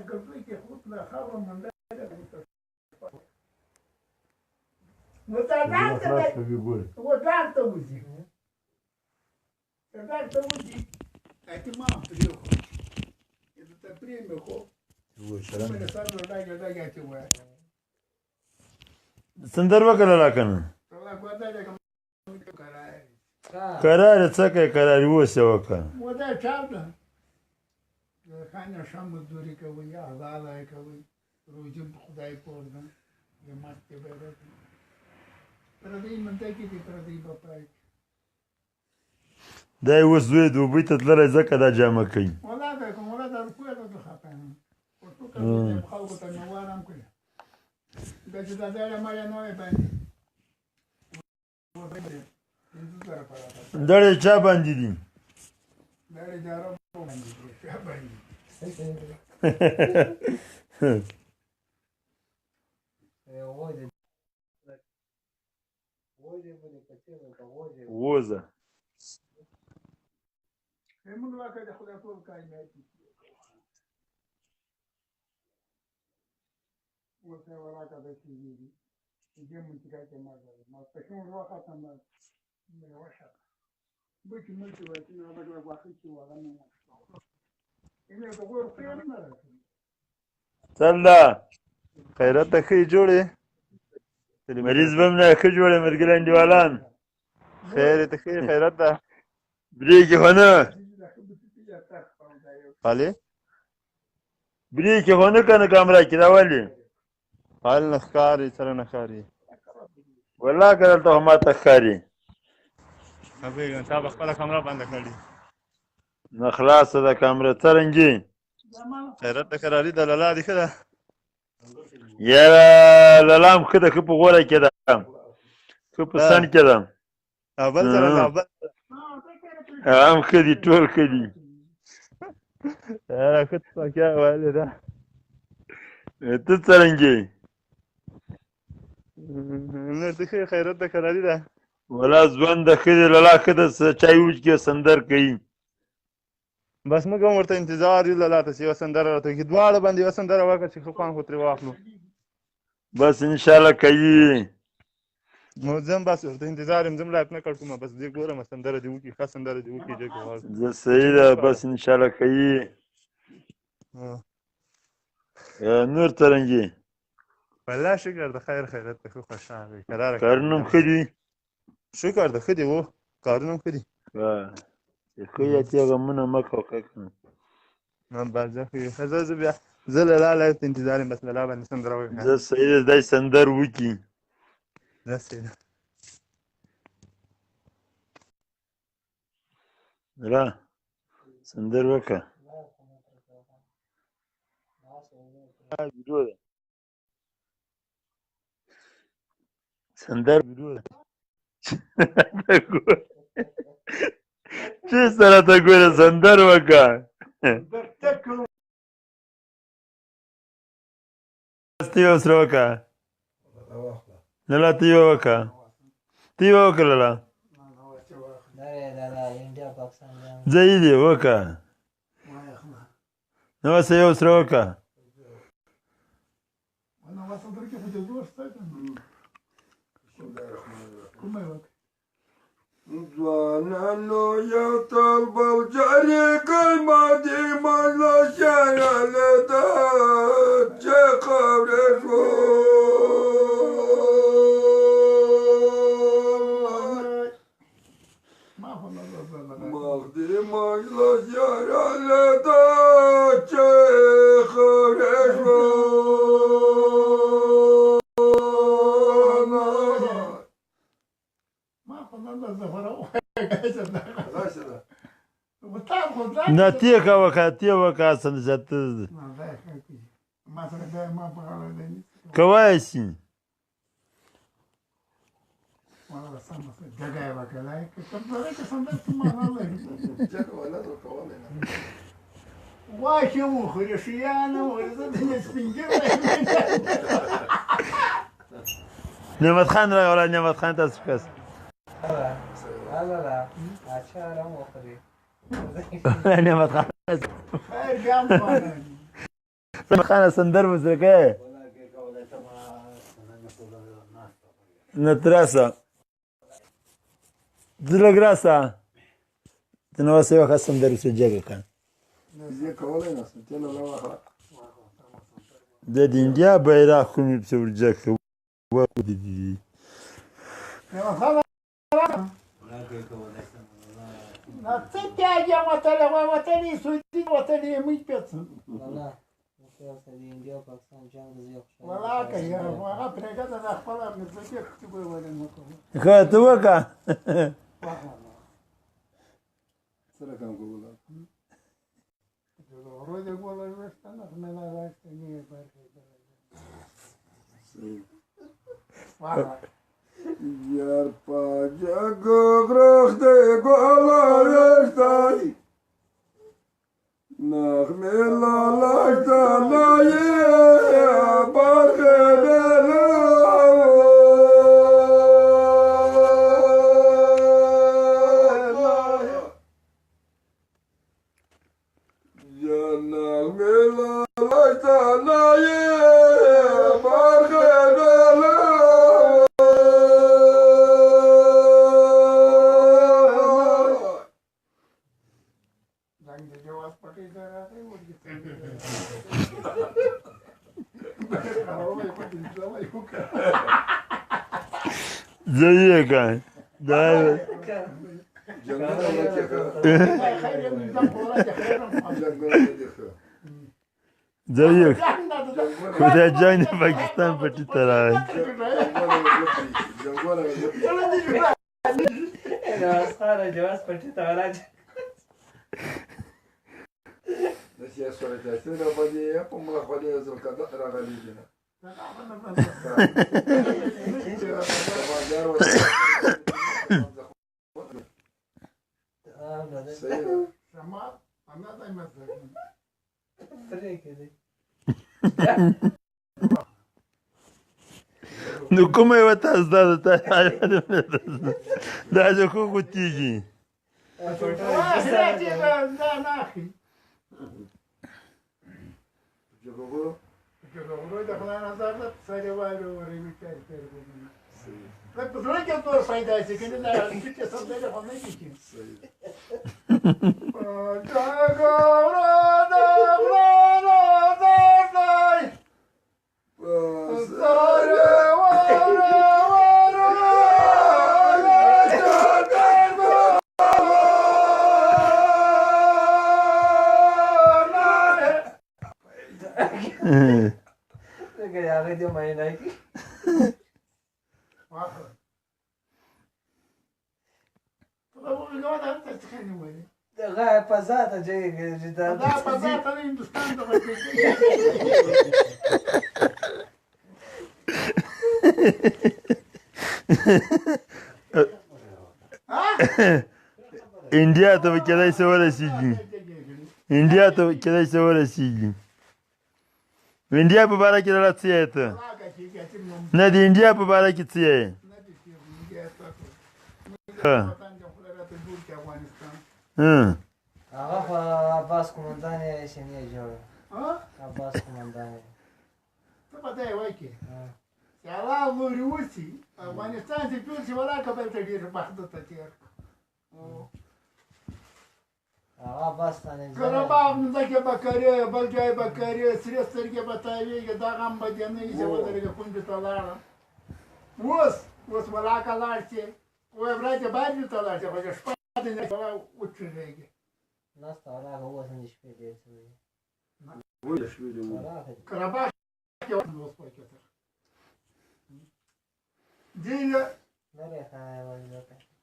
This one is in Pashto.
قصدي کې خود له خبره منده وتعال ته وځي اهتمام پرې وکړو د تفریح مې خو مې سر ډاګه چې وایي سندر وکړه لا کنه قرار څه کوي قرار اوسه وکړه ودا چارده خانه شام مزدوری کوي آزاد کوي روزي خدای پورده یمات کې به پردی منته کې دي پردی بپای دا اوس زوی دوبۍ ته تللی ځکه دا جامه کوي ولا دا کوم ولا دا کوی ته خپانه او تو کوم خلکو ته نو وارم کړی دا چې دا ډېر ما نه وای باندې دړې چا باندې دي دړې جارو باندې دي چا باندې ووزه موږ واکه د خدای په کار نه دي وته وراکه د کیږي دې مونږ کې ما په څنګه وخت ما وشه به چې موږ چې نو هغه واخې چې ولا نه اینه د ګور په نه راځي څنګه خیرت ته خې جوړې مریض بم نه خې جوړې مرګلان دیوالان خیر ته خې خیرت ده بریګ هونه خالی بریګ هونه کنه کیمرا کې دا والی حال نخکاری سره نخکاری والله کړل ته ما تخکاری ابي انت خپل کیمرا بند کړی نه خلاص ده کیمرا ترنګي خیرت ته قراری د لاله دي کړه یا لالام خده خو په غوړه کې ده خو په سن کې ده اول سره اول هم خدي ټول خدي راکټ پکې وایي دا ته څنګه نه ته خیرت ته قراری ده ولا ځوان د خدي لاله خده چای وچ کې سندر کوي بس موږ هم ورته انتظار یو لاله ته چې وسندره راته کې دواړه باندې وسندره وکړه چې خو خان خو ترې واخلو بس ان شاء الله کوي نو زم بس ورته انتظار زم لا نه کړ کوم بس دې ګورم سندره دی وکي خاص سندره دی وکي چې کوه زه صحیح ده بس ان شاء الله کوي نور ترنګي والله شکر د خیر خیرت ته خو خوشاله قرار کارنم خدي شکر د خدي وو کارنم خدي خو یا ته غمنه مکه وکړه نه بازه خو زه بیا زه لاله ته انتظار بس لاله باندې سندره وکړه زه صحیح ده دای سندر وکي زه صحیح را سندر وکړه ویډیو ده سندر ویډیو ده چې سره ته ګوره سندر وکړه تی اوس وکړه نه لا تی وکړه تی وکړه لا ځای دی وکړه نو سه اوس وکړه ځوانانو یو تل بل جاري کلمه مالا شایله ده چې خبرې شو مغدي مالا شایله ده چې خبرې شو نه تیکه وکړه تی وکړه سن زت کوای شي واشه وخوري شیانه ورزه د سپینګره نعمت خان راغله نعمت خان تاسو کس نعمت خان خیر بیا هم خانه سندر مسره کوي نه تراسه زه لږ راسه ته نو اوس یوه ښه سندر اوسه جګه کړه زه کولای نه شم ته نه واخله د انډیا بیرغ کوم پسې ورجګ کړه ودې На це я ваталі суді ваталі ми п'ятся. Валака, я вага прегада на хвала ми забіг тобі вален на кого. ښه ته وکړه سره کوم کوله Вроде голос вештанах не налазьте, ні, перший. Вага. Yarpacakı kırıktı kolayıştay Nahmilalaştan ayı bakıdelu Nahmilalaştan ayı bakıdelu Zangi cevaz pakayı da rahatı mı? زه یې کړه دا Jangala yakaka Jangala yakaka زه یې خو دا جنګ د پاکستان پټي ته راغی Jangala yakaka جواز پټي ته راځي Nasiya soracaksın ama diye yapma hadi yazıl kadar ragali dina. Sama, ana da mesela. نو کومه یوه تاسو دا د دا چې خو غوتېږي Да, нахуй. Jagoro Вроде хлам назад, сореваю, ревитать перебудем. Так посмотрите, кто сайдается, когда на ките создали, он не ките. هغه دې معنی کی دغه په ذاته چې Да, позавтра Индустан давай. انډیا ته به کېدای شي ورسېږي انډیا ته به کېدای شي ورسېږي انډیا په باره کې راله څه یې ته نه د انډیا په باره کې څه یې هغه په عباس قومندان یې شنې جوړ عباس قومندان ته پته یې وایي کې سیالا لوري وسی افغانستان چې ټول چې ولا کبل ته ډیر بخت ته تیر هغه عباس باندې قرباغ مځکه بکرې بل ځای بکرې سرې سترګې بتاویږي دا غم به دې نه وي چې ودرېږه کونډې ته لاړم اوس ولا که لاړ شي وایي براتې باندې ته لاړ شي خو چې شپه دې نه وچېږي ناسته هغه اوس هم د شپې ډېر څه وي Böyle şöyle bu. قرباغ کې اوس پکې ته دې لرې خانه ولې